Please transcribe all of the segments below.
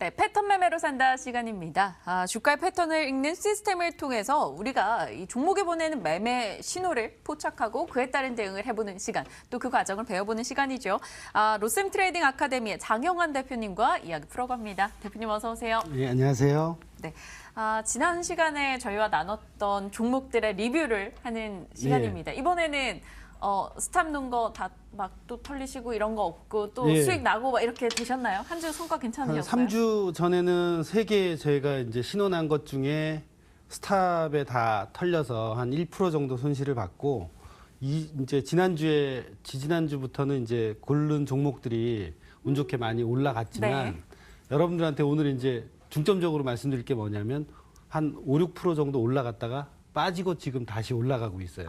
네, 패턴 매매로 산다 시간입니다. 주가의 패턴을 읽는 시스템을 통해서 우리가 이 종목에 보내는 매매 신호를 포착하고 그에 따른 대응을 해보는 시간, 또 그 과정을 배워보는 시간이죠. 로셈 트레이딩 아카데미의 장영환 대표님과 이야기 풀어갑니다. 대표님 어서 오세요. 네, 안녕하세요. 네, 지난 시간에 저희와 나눴던 종목들의 리뷰를 하는 시간입니다. 이번에는 스탑 놓은 거 다 막 또 털리시고 이런 거 없고 또 수익 나고 막 이렇게 되셨나요? 한 주 성과 괜찮으셨어요? 한 3주 전에는 3개 저희가 이제 신호 난 것 중에 스탑에 다 털려서 한 1% 정도 손실을 받고 이제 지지난주부터는 이제 고른 종목들이 운 좋게 많이 올라갔지만 여러분들한테 오늘 이제 중점적으로 말씀드릴 게 뭐냐면 한 5, 6% 정도 올라갔다가 빠지고 지금 다시 올라가고 있어요.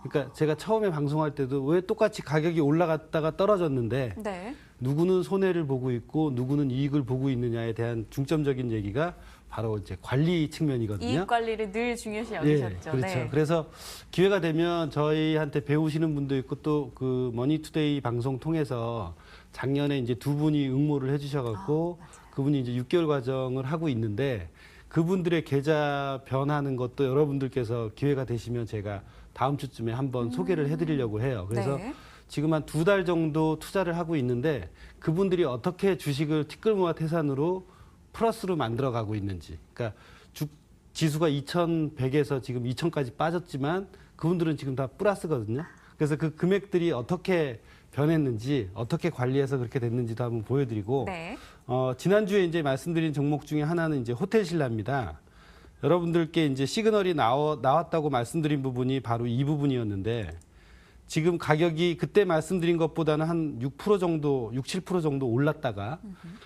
그러니까 제가 처음에 방송할 때도 왜 똑같이 가격이 올라갔다가 떨어졌는데 누구는 손해를 보고 있고 누구는 이익을 보고 있느냐에 대한 중점적인 얘기가 바로 이제 관리 측면이거든요. 이익 관리를 늘 중요시 여기셨죠. 그렇죠. 그래서 기회가 되면 저희한테 배우시는 분도 있고 또 그 머니투데이 방송 통해서 작년에 이제 두 분이 응모를 해주셔갖고 그분이 이제 6개월 과정을 하고 있는데 그분들의 계좌 변하는 것도 여러분들께서 기회가 되시면 제가 다음 주쯤에 한번 소개를 해드리려고 해요. 그래서 지금 한 2달 정도 투자를 하고 있는데 그분들이 어떻게 주식을 티끌모아 태산으로 플러스로 만들어가고 있는지. 그러니까 지수가 2100에서 지금 2000까지 빠졌지만 그분들은 지금 다 플러스거든요. 그래서 그 금액들이 어떻게 변했는지 어떻게 관리해서 그렇게 됐는지도 한번 보여드리고 지난주에 이제 말씀드린 종목 중에 하나는 이제 호텔신라입니다. 여러분들께 이제 시그널이 나왔다고 말씀드린 부분이 바로 이 부분이었는데 지금 가격이 그때 말씀드린 것보다는 한 6% 정도, 6, 7% 정도 올랐다가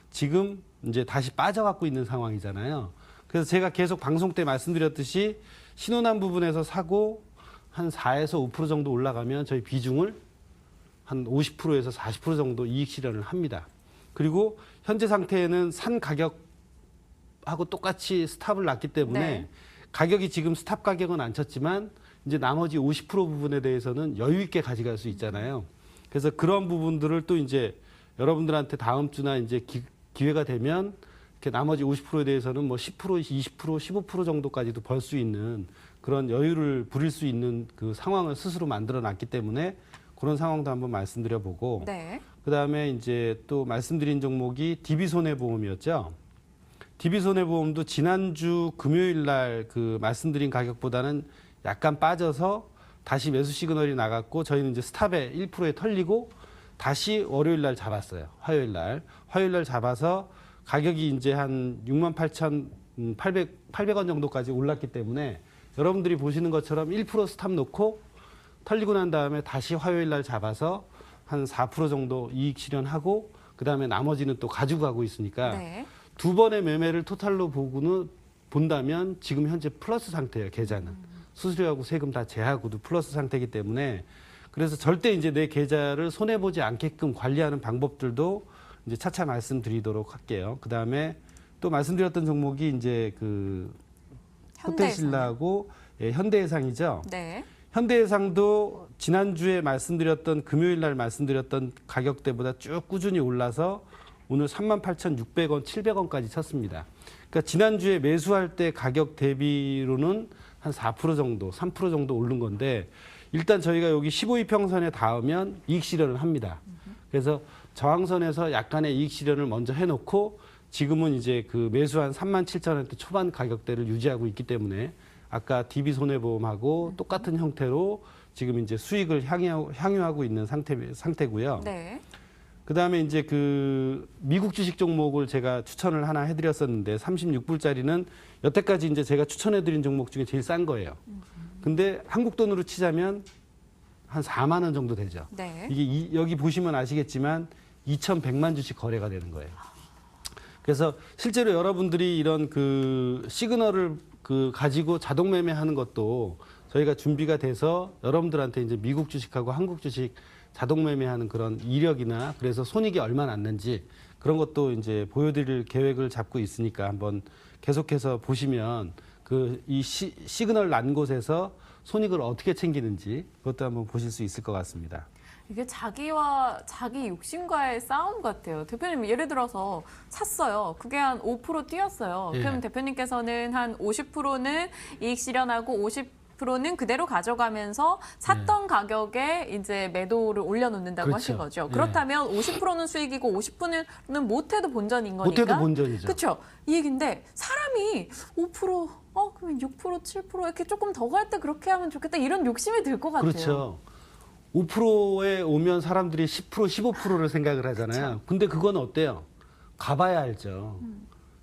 지금 이제 다시 빠져갖고 있는 상황이잖아요. 그래서 제가 계속 방송 때 말씀드렸듯이 신호난 부분에서 사고 한 4에서 5% 정도 올라가면 저희 비중을 한 50%에서 40% 정도 이익 실현을 합니다. 그리고 현재 상태에는 산 가격하고 똑같이 스탑을 놨기 때문에 가격이 지금 스탑 가격은 안 쳤지만 이제 나머지 50% 부분에 대해서는 여유 있게 가져갈 수 있잖아요. 그래서 그런 부분들을 또 이제 여러분들한테 다음 주나 이제 기회가 되면 이렇게 나머지 50%에 대해서는 뭐 10%, 20%, 15% 정도까지도 벌 수 있는 그런 여유를 부릴 수 있는 그 상황을 스스로 만들어 놨기 때문에 그런 상황도 한번 말씀드려 보고 그다음에 이제 또 말씀드린 종목이 DB손해보험이었죠. DB손해보험도 지난주 금요일 날 그 말씀드린 가격보다는 약간 빠져서 다시 매수 시그널이 나갔고 저희는 이제 스탑에 1%에 털리고 다시 월요일 날 잡았어요. 화요일 날 잡아서 가격이 이제 한 68,800원 정도까지 올랐기 때문에 여러분들이 보시는 것처럼 1% 스탑 놓고 털리고 난 다음에 다시 화요일 날 잡아서 한 4% 정도 이익 실현하고 그다음에 나머지는 또 가지고 가고 있으니까 두 번의 매매를 토탈로 본다면 지금 현재 플러스 상태예요. 계좌는. 수수료하고 세금 다 제하고도 플러스 상태이기 때문에 그래서 절대 이제 내 계좌를 손해보지 않게끔 관리하는 방법들도 이제 차차 말씀드리도록 할게요. 그다음에 또 말씀드렸던 종목이 이제 그 호텔신라하고 현대해상이죠. 현대해상도 지난주에 말씀드렸던 금요일 날 말씀드렸던 가격대보다 쭉 꾸준히 올라서 오늘 38,600원, 700원까지 쳤습니다. 그러니까 지난주에 매수할 때 가격 대비로는 한 4% 정도, 3% 정도 오른 건데 일단 저희가 여기 15이평선에 닿으면 이익 실현을 합니다. 그래서 저항선에서 약간의 이익 실현을 먼저 해놓고 지금은 이제 그 매수한 37,000원대 초반 가격대를 유지하고 있기 때문에 아까 DB손해보험하고 똑같은 형태로 지금 이제 수익을 향유하고 있는 상태고요. 그다음에 이제 그 미국 주식 종목을 제가 추천을 하나 해드렸었는데 36불짜리는 여태까지 이제 제가 추천해드린 종목 중에 제일 싼 거예요. 근데 한국 돈으로 치자면 한 4만 원 정도 되죠. 이게 여기 보시면 아시겠지만 2,100만 주씩 거래가 되는 거예요. 그래서 실제로 여러분들이 이런 그 시그널을 그 가지고 자동 매매하는 것도 저희가 준비가 돼서 여러분들한테 이제 미국 주식하고 한국 주식 자동 매매하는 그런 이력이나 그래서 손익이 얼마 났는지 그런 것도 이제 보여드릴 계획을 잡고 있으니까 한번 계속해서 보시면 그 이 시그널 난 곳에서 손익을 어떻게 챙기는지 그것도 한번 보실 수 있을 것 같습니다. 이게 자기와 자기 욕심과의 싸움 같아요. 대표님 예를 들어서 샀어요. 그게 한 5% 뛰었어요. 예. 그럼 대표님께서는 한 50%는 이익 실현하고 50%는 그대로 가져가면서 샀던 가격에 이제 매도를 올려놓는다고 그렇죠. 하신 거죠. 예. 그렇다면 50%는 수익이고 50%는 못해도 본전인 거니까. 못해도 본전이죠. 그렇죠. 이 얘기인데 사람이 5%, 그러면 6%, 7% 이렇게 조금 더 갈 때 그렇게 하면 좋겠다. 이런 욕심이 들 것 같아요. 그렇죠. 5%에 오면 사람들이 10%, 15%를 생각을 하잖아요. 그쵸. 근데 그건 어때요? 가봐야 알죠.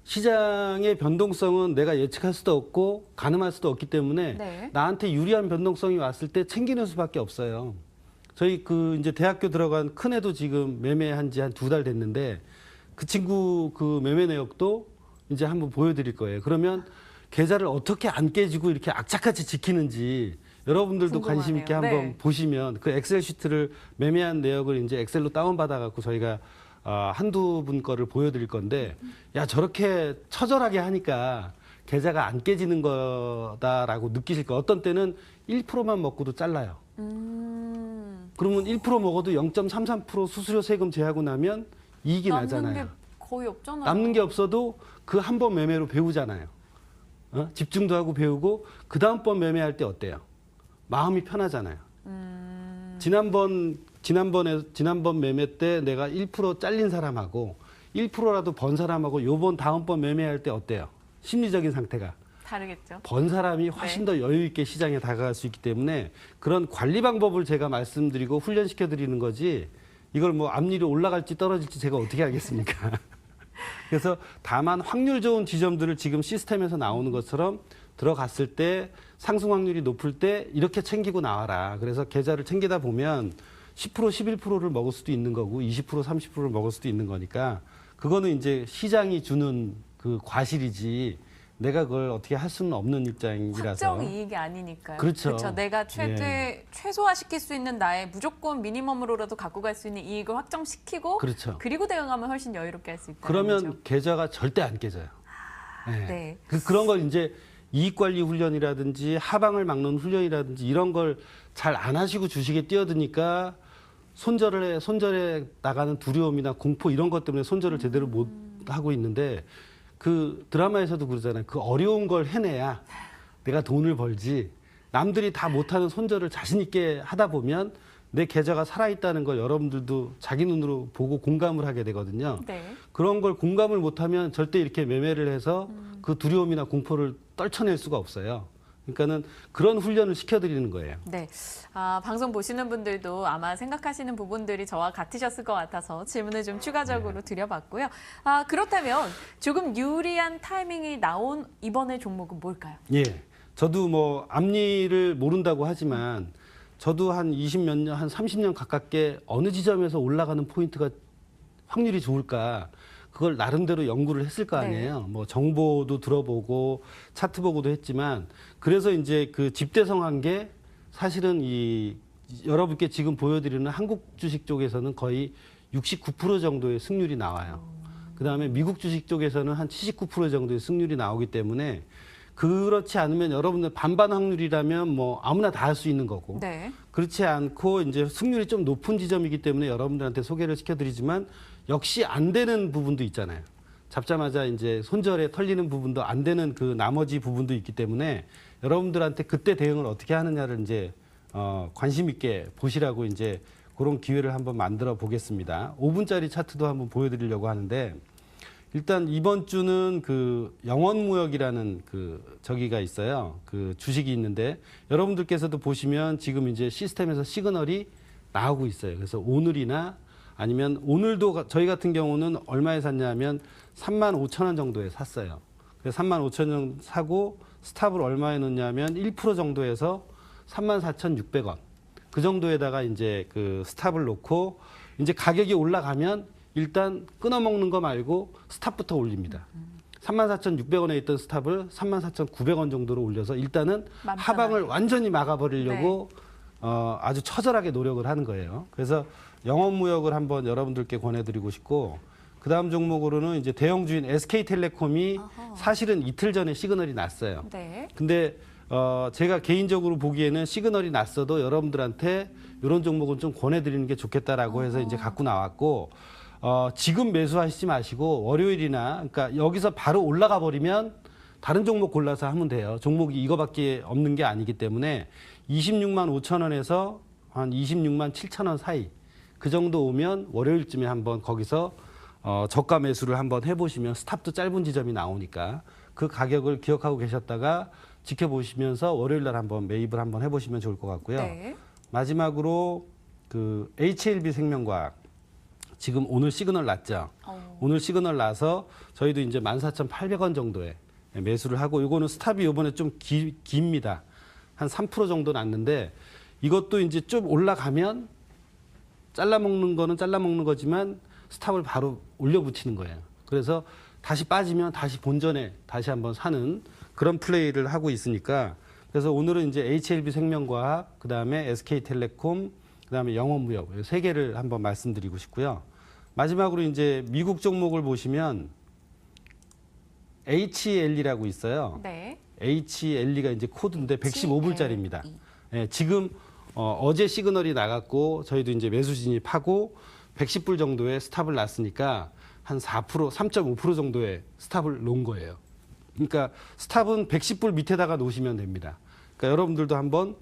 시장의 변동성은 내가 예측할 수도 없고 가늠할 수도 없기 때문에 네. 나한테 유리한 변동성이 왔을 때 챙기는 수밖에 없어요. 저희 그 이제 대학교 들어간 큰 애도 지금 매매한 지 한 2달 됐는데 그 친구 그 매매 내역도 이제 한번 보여드릴 거예요. 그러면 계좌를 어떻게 안 깨지고 이렇게 악착같이 지키는지 여러분들도 궁금하네요. 관심 있게 한번 네. 보시면 그 엑셀 시트를 매매한 내역을 이제 엑셀로 다운 받아 갖고 저희가 한두 분 거를 보여드릴 건데 야 저렇게 처절하게 하니까 계좌가 안 깨지는 거다라고 느끼실 거. 어떤 때는 1%만 먹고도 잘라요. 그러면 1% 먹어도 0.33% 수수료 세금 제하고 나면 이익이 남는 나잖아요. 게 거의 없잖아요. 남는 게 없어도 그 한 번 매매로 배우잖아요. 집중도 하고 배우고 그 다음번 매매할 때 어때요? 마음이 편하잖아요. 지난번 매매 때 내가 1% 잘린 사람하고 1%라도 번 사람하고 요번 다음번 매매할 때 어때요? 심리적인 상태가. 다르겠죠. 번 사람이 훨씬 더 여유 있게 시장에 다가갈 수 있기 때문에 그런 관리 방법을 제가 말씀드리고 훈련시켜 드리는 거지 이걸 뭐 앞일이 올라갈지 떨어질지 제가 어떻게 알겠습니까? 그래서 다만 확률 좋은 지점들을 지금 시스템에서 나오는 것처럼 들어갔을 때 상승 확률이 높을 때 이렇게 챙기고 나와라. 그래서 계좌를 챙기다 보면 10%, 11%를 먹을 수도 있는 거고 20%, 30%를 먹을 수도 있는 거니까 그거는 이제 시장이 주는 그 과실이지 내가 그걸 어떻게 할 수는 없는 입장이라서. 확정 이익이 아니니까요. 그렇죠. 내가 최소화시킬 수 있는 나의 무조건 미니멈으로라도 갖고 갈 수 있는 이익을 확정시키고 그렇죠. 그리고 대응하면 훨씬 여유롭게 할 수 있다. 그러면 계좌가 절대 안 깨져요. 네. 네. 그런 걸 이제 이익관리 훈련이라든지 하방을 막는 훈련이라든지 이런 걸 잘 안 하시고 주식에 뛰어드니까 손절에 나가는 두려움이나 공포 이런 것 때문에 손절을 제대로 못 하고 있는데 그 드라마에서도 그러잖아요. 그 어려운 걸 해내야 내가 돈을 벌지. 남들이 다 못하는 손절을 자신 있게 하다 보면 내 계좌가 살아있다는 걸 여러분들도 자기 눈으로 보고 공감을 하게 되거든요. 네. 그런 걸 공감을 못하면 절대 이렇게 매매를 해서 그 두려움이나 공포를 떨쳐낼 수가 없어요. 그러니까는 그런 훈련을 시켜드리는 거예요. 네. 방송 보시는 분들도 아마 생각하시는 부분들이 저와 같으셨을 것 같아서 질문을 좀 추가적으로 드려봤고요. 그렇다면 조금 유리한 타이밍이 나온 이번의 종목은 뭘까요? 예. 저도 뭐 앞일을 모른다고 하지만 저도 한 20몇 년, 한 30년 가깝게 어느 지점에서 올라가는 포인트가 확률이 좋을까 그걸 나름대로 연구를 했을 거 아니에요. 네. 뭐 정보도 들어보고 차트 보고도 했지만 그래서 이제 그 집대성한 게 사실은 이 여러분께 지금 보여드리는 한국 주식 쪽에서는 거의 69% 정도의 승률이 나와요. 그다음에 미국 주식 쪽에서는 한 79% 정도의 승률이 나오기 때문에 그렇지 않으면 여러분들 반반 확률이라면 뭐 아무나 다 할 수 있는 거고 네. 그렇지 않고 이제 승률이 좀 높은 지점이기 때문에 여러분들한테 소개를 시켜드리지만 역시 안 되는 부분도 있잖아요. 잡자마자 이제 손절에 털리는 부분도 안 되는 그 나머지 부분도 있기 때문에 여러분들한테 그때 대응을 어떻게 하느냐를 이제 관심 있게 보시라고 이제 그런 기회를 한번 만들어 보겠습니다. 5분짜리 차트도 한번 보여드리려고 하는데 일단 이번 주는 그 영원무역이라는 그 저기가 있어요. 그 주식이 있는데 여러분들께서도 보시면 지금 이제 시스템에서 시그널이 나오고 있어요. 그래서 오늘이나 아니면 오늘도 저희 같은 경우는 얼마에 샀냐면 35,000원 정도에 샀어요. 그래서 35,000원 사고 스탑을 얼마에 넣냐면 1% 정도에서 34,600원. 그 정도에다가 이제 그 스탑을 놓고 이제 가격이 올라가면 일단 끊어먹는 거 말고 스탑부터 올립니다. 34,600원에 있던 스탑을 34,900원 정도로 올려서 일단은 맘 하방을 편하게. 완전히 막아버리려고 아주 처절하게 노력을 하는 거예요. 그래서 영업무역을 한번 여러분들께 권해드리고 싶고 그 다음 종목으로는 이제 대형주인 SK텔레콤이 사실은 이틀 전에 시그널이 났어요. 네. 근데 제가 개인적으로 보기에는 시그널이 났어도 여러분들한테 이런 종목은 좀 권해드리는 게 좋겠다라고 해서 이제 갖고 나왔고, 지금 매수하시지 마시고 월요일이나, 그러니까 여기서 바로 올라가 버리면 다른 종목 골라서 하면 돼요. 종목이 이거밖에 없는 게 아니기 때문에 26만 5천 원에서 한 26만 7천 원 사이 그 정도 오면 월요일쯤에 한번 거기서 저가 매수를 한번 해보시면 스탑도 짧은 지점이 나오니까 그 가격을 기억하고 계셨다가 지켜보시면서 월요일 날 한번 매입을 한번 해보시면 좋을 것 같고요. 네. 마지막으로 그 HLB 생명과학 지금 오늘 시그널 났죠. 오늘 시그널 나서 저희도 이제 14,800원 정도에 매수를 하고, 이거는 스탑이 이번에 좀 깁니다. 한 3% 정도 났는데 이것도 이제 좀 올라가면 잘라먹는 거는 잘라먹는 거지만 스탑을 바로 올려붙이는 거예요. 그래서 다시 빠지면 다시 본전에 다시 한번 사는 그런 플레이를 하고 있으니까, 그래서 오늘은 이제 HLB 생명과학, 그다음에 SK텔레콤, 그다음에 영업무역 이 세 개를 한번 말씀드리고 싶고요. 마지막으로 이제 미국 종목을 보시면 HL이라고 있어요. 네. HLE가 이제 코드인데 115불짜리입니다. 예, 지금 어제 시그널이 나갔고 저희도 이제 매수 진입하고 110불 정도의 스탑을 놨으니까 한 4%, 3.5% 정도의 스탑을 놓은 거예요. 그러니까 스탑은 110불 밑에다가 놓으시면 됩니다. 그러니까 여러분들도 한번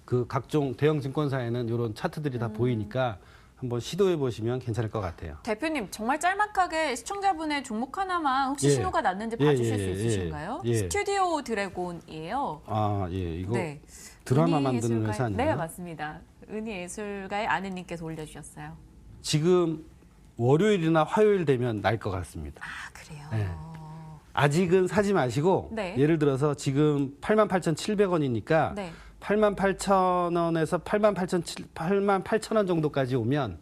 그 각종 대형 증권사에는 이런 차트들이 다 보이니까 한번 시도해 보시면 괜찮을 것 같아요. 대표님, 정말 짤막하게 시청자분의 종목 하나만 혹시 예. 신호가 났는지 예, 봐주실 예, 수 예, 있으신가요? 예. 스튜디오 드래곤이에요. 아, 예, 이거 네. 드라마 은희 만드는 예술가의- 회사 아니에요? 네, 맞습니다. 은희예술가의 아내님께서 올려주셨어요. 지금 월요일이나 화요일 되면 날 것 같습니다. 아, 그래요? 네. 아직은 사지 마시고, 네. 예를 들어서 지금 88,700원이니까 네. 88,000원에서 88,000원 정도까지 오면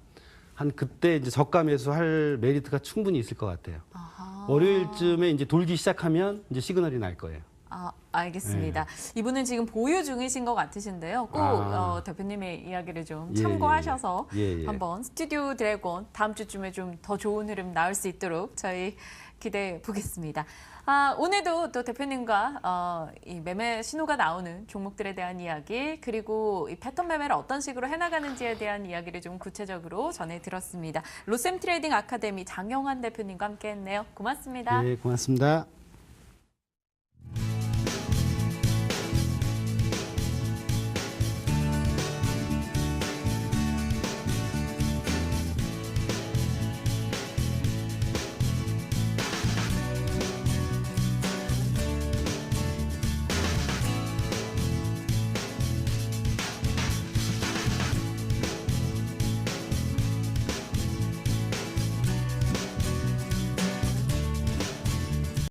한 그때 이제 저가 매수할 메리트가 충분히 있을 것 같아요. 아하. 월요일쯤에 이제 돌기 시작하면 이제 시그널이 날 거예요. 아, 알겠습니다. 이분은 지금 보유 중이신 것 같으신데요. 꼭 아. 대표님의 이야기를 좀 예, 참고하셔서 예, 예. 한번 스튜디오 드래곤 다음 주쯤에 좀 더 좋은 흐름 나올 수 있도록 저희 기대해 보겠습니다. 오늘도 또 대표님과 이 매매 신호가 나오는 종목들에 대한 이야기, 그리고 이 패턴 매매를 어떤 식으로 해나가는지에 대한 이야기를 좀 구체적으로 전해드렸습니다. 로셈 트레이딩 아카데미 장영환 대표님과 함께했네요. 고맙습니다. 네, 고맙습니다.